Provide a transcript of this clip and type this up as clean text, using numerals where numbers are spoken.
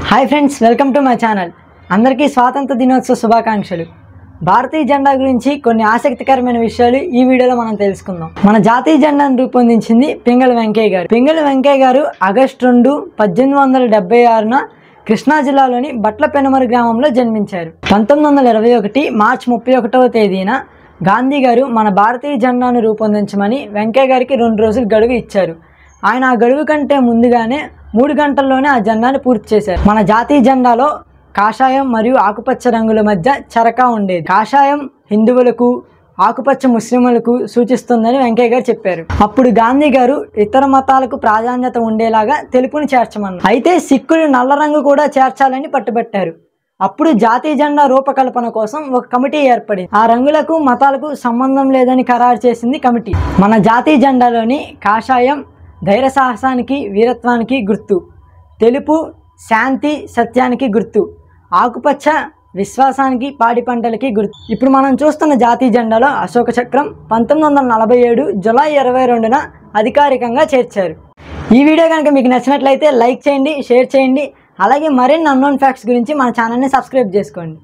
Hi friends, welcome to my channel. అందరికీ స్వాతంత్ర దినోత్సవ శుభాకాంక్షలు. భారతీయ జెండా గురించి కొన్ని ఆసక్తికరమైన విషయాలు ఈ వీడియోలో మనం తెలుసుకుందాం. మన జాతీయ జెండాను రూపొందించింది పింగళి వెంకయ్య గారు. పింగళి వెంకయ్య గారు ఆగస్టు 2, 1876న కృష్ణా జిల్లాలోని బట్ల పెనుమరు గ్రామంలో జన్మించారు. 1921 మార్చి 31వ తేదీన గాంధీ గారు మన భారతీయ జెండాను రూపొందించమని వెంకయ్య గారికి 2 రోజులు గడువు ఇచ్చారు. ఆయన ఆ గడువు కంటే ముందుగానే 3 గంటల్లోనే ఆ జెండాను పూర్తి చేశారు. మన జాతీయ జెండాలో కాషాయం మరియు ఆకుపచ్చ రంగుల మధ్య చరకా ఉండేది. కాషాయం హిందువులకు, ఆకుపచ్చ ముస్లింలకు సూచిస్తుందని వెంకయ్య గారు చెప్పారు. అప్పుడు గాంధీ గారు ఇతర మతాలకు ప్రాధాన్యత ఉండేలాగా తెలుపుని చేర్చమన్నారు. అయితే సిక్కులు నల్ల రంగు కూడా చేర్చాలని పట్టుబట్టారు. అప్పుడు జాతీయ జెండా రూపకల్పన కోసం ఒక కమిటీ ఏర్పడింది. ఆ రంగులకు మతాలకు సంబంధం లేదని ఖరారు చేసింది కమిటీ. మన జాతీయ జెండాలోని కాషాయం ధైర్య సాహసానికి, వీరత్వానికి గుర్తు. తెలుపు శాంతి, సత్యానికి గుర్తు. ఆకుపచ్చ విశ్వాసానికి, పాడి పంటలకి గుర్తు. ఇప్పుడు మనం చూస్తున్న జాతీయ జెండాలో అశోక చక్రం 1947 జూలై 22న అధికారికంగా చేర్చారు. ఈ వీడియో కనుక మీకు నచ్చినట్లయితే లైక్ చేయండి, షేర్ చేయండి. అలాగే మరిన్ని అన్నోన్ ఫ్యాక్ట్స్ గురించి మన ఛానల్ని సబ్స్క్రైబ్ చేసుకోండి.